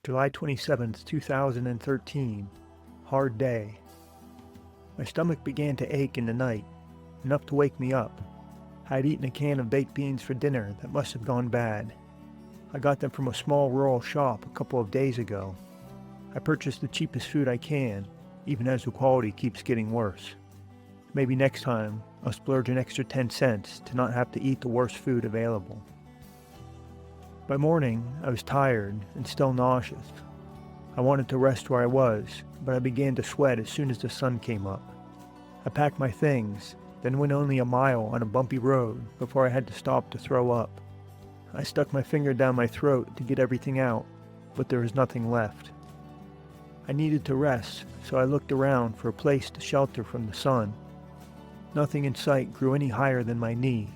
July 27th, 2013. Hard day. My stomach began to ache in the night, enough to wake me up. I had eaten a can of baked beans for dinner that must have gone bad. I got them from a small rural shop a couple of days ago. I purchased the cheapest food I can, even as the quality keeps getting worse. Maybe next time, I'll splurge an extra 10 cents to not have to eat the worst food available. By morning, I was tired and still nauseous. I wanted to rest where I was, but I began to sweat as soon as the sun came up. I packed my things, then went only a mile on a bumpy road before I had to stop to throw up. I stuck my finger down my throat to get everything out, but there was nothing left. I needed to rest, so I looked around for a place to shelter from the sun. Nothing in sight grew any higher than my knee.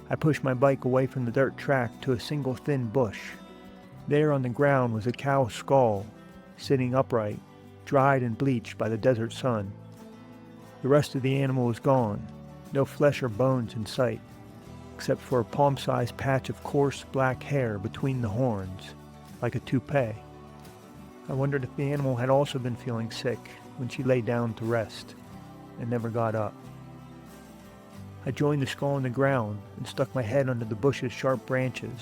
I pushed my bike away from the dirt track to a single thin bush. There on the ground was a cow's skull, sitting upright, dried and bleached by the desert sun. The rest of the animal was gone, no flesh or bones in sight, except for a palm-sized patch of coarse black hair between the horns, like a toupee. I wondered if the animal had also been feeling sick when she lay down to rest, and never got up. I joined the skull in the ground and stuck my head under the bush's sharp branches.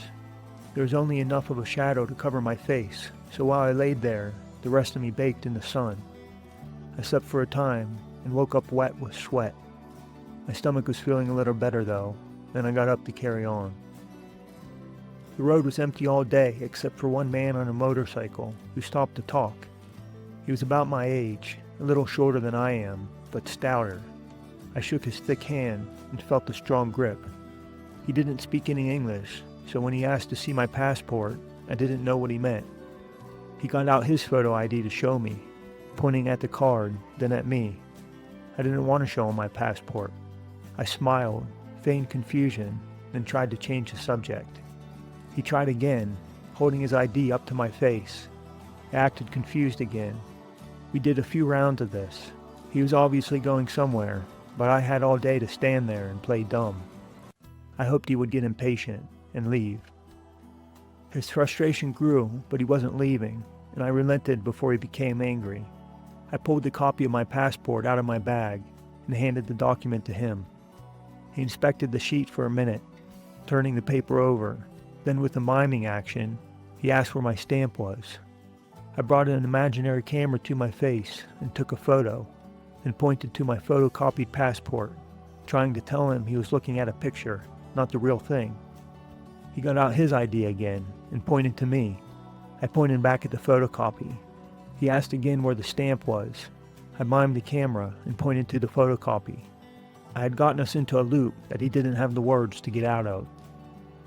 There was only enough of a shadow to cover my face, so while I laid there, the rest of me baked in the sun. I slept for a time and woke up wet with sweat. My stomach was feeling a little better though, and I got up to carry on. The road was empty all day except for one man on a motorcycle who stopped to talk. He was about my age, a little shorter than I am, but stouter. I shook his thick hand and felt a strong grip. He didn't speak any English, so when he asked to see my passport, I didn't know what he meant. He got out his photo ID to show me, pointing at the card, then at me. I didn't want to show him my passport. I smiled, feigned confusion, and tried to change the subject. He tried again, holding his ID up to my face. I acted confused again. We did a few rounds of this. He was obviously going somewhere, but I had all day to stand there and play dumb. I hoped he would get impatient and leave. His frustration grew, but he wasn't leaving, and I relented before he became angry. I pulled the copy of my passport out of my bag and handed the document to him. He inspected the sheet for a minute, turning the paper over. Then with a miming action, he asked where my stamp was. I brought an imaginary camera to my face and took a photo, and pointed to my photocopied passport, trying to tell him he was looking at a picture, not the real thing. He got out his ID again and pointed to me. I pointed back at the photocopy. He asked again where the stamp was. I mimed the camera and pointed to the photocopy. I had gotten us into a loop that he didn't have the words to get out of.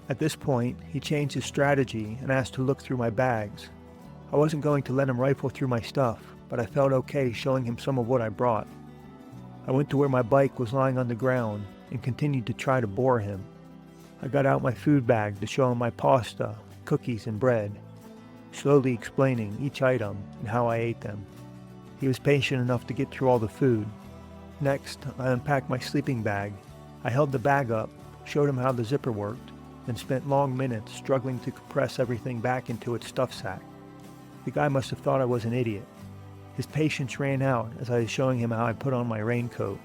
At this point, he changed his strategy and asked to look through my bags. I wasn't going to let him rifle through my stuff, but I felt okay showing him some of what I brought. I went to where my bike was lying on the ground and continued to try to bore him. I got out my food bag to show him my pasta, cookies, and bread, slowly explaining each item and how I ate them. He was patient enough to get through all the food. Next, I unpacked my sleeping bag. I held the bag up, showed him how the zipper worked, and spent long minutes struggling to compress everything back into its stuff sack. The guy must have thought I was an idiot. His patience ran out as I was showing him how I put on my raincoat.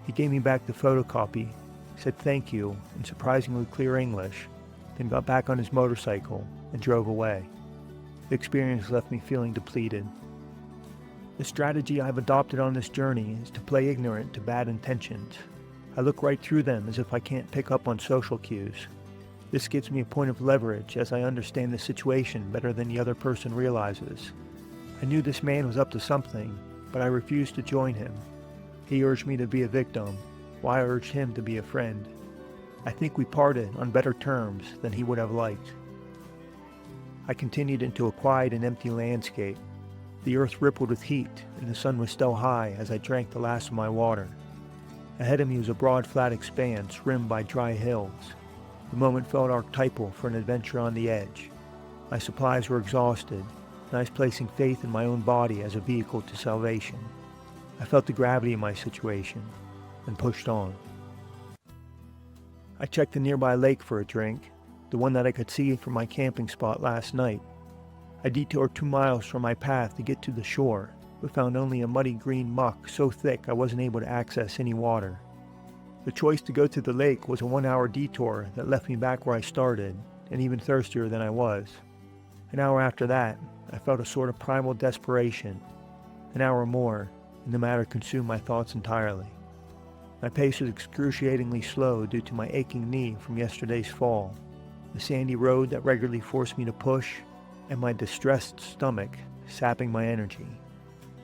He gave me back the photocopy, said thank you in surprisingly clear English, then got back on his motorcycle and drove away. The experience left me feeling depleted. The strategy I've adopted on this journey is to play ignorant to bad intentions. I look right through them as if I can't pick up on social cues. This gives me a point of leverage as I understand the situation better than the other person realizes. I knew this man was up to something, but I refused to join him. He urged me to be a victim, while I urged him to be a friend. I think we parted on better terms than he would have liked. I continued into a quiet and empty landscape. The earth rippled with heat, and the sun was still high as I drank the last of my water. Ahead of me was a broad, flat expanse rimmed by dry hills. The moment felt archetypal for an adventure on the edge. My supplies were exhausted, and I was placing faith in my own body as a vehicle to salvation. I felt the gravity of my situation, and pushed on. I checked the nearby lake for a drink, the one that I could see from my camping spot last night. I detoured 2 miles from my path to get to the shore, but found only a muddy green muck so thick I wasn't able to access any water. The choice to go to the lake was a 1-hour detour that left me back where I started, and even thirstier than I was. An hour after that, I felt a sort of primal desperation. An hour more, and the matter consumed my thoughts entirely. My pace was excruciatingly slow due to my aching knee from yesterday's fall, the sandy road that regularly forced me to push, and my distressed stomach sapping my energy.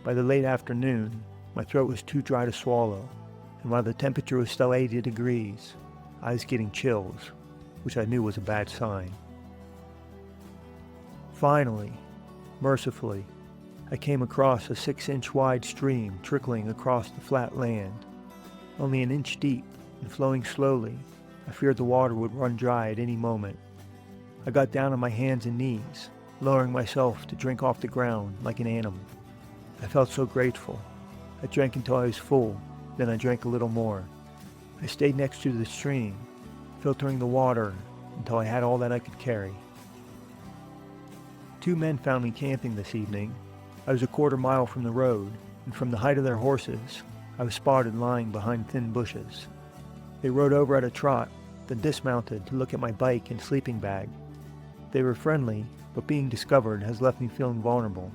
By the late afternoon, my throat was too dry to swallow, and while the temperature was still 80 degrees, I was getting chills, which I knew was a bad sign. Finally, mercifully, I came across a 6-inch wide stream trickling across the flat land. Only an inch deep and flowing slowly, I feared the water would run dry at any moment. I got down on my hands and knees, lowering myself to drink off the ground like an animal. I felt so grateful. I drank until I was full, then I drank a little more. I stayed next to the stream, filtering the water until I had all that I could carry. 2 men found me camping this evening. I was a quarter mile from the road, and from the height of their horses, I was spotted lying behind thin bushes. They rode over at a trot, then dismounted to look at my bike and sleeping bag. They were friendly, but being discovered has left me feeling vulnerable.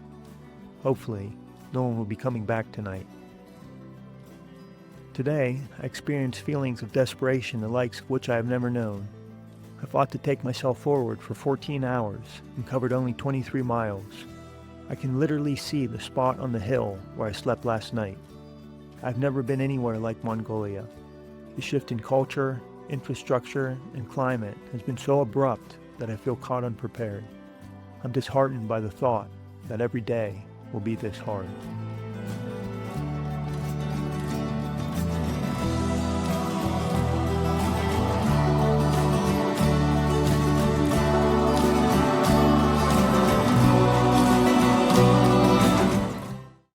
Hopefully, no one will be coming back tonight. Today, I experienced feelings of desperation the likes of which I have never known. I fought to take myself forward for 14 hours and covered only 23 miles. I can literally see the spot on the hill where I slept last night. I've never been anywhere like Mongolia. The shift in culture, infrastructure, and climate has been so abrupt that I feel caught unprepared. I'm disheartened by the thought that every day will be this hard.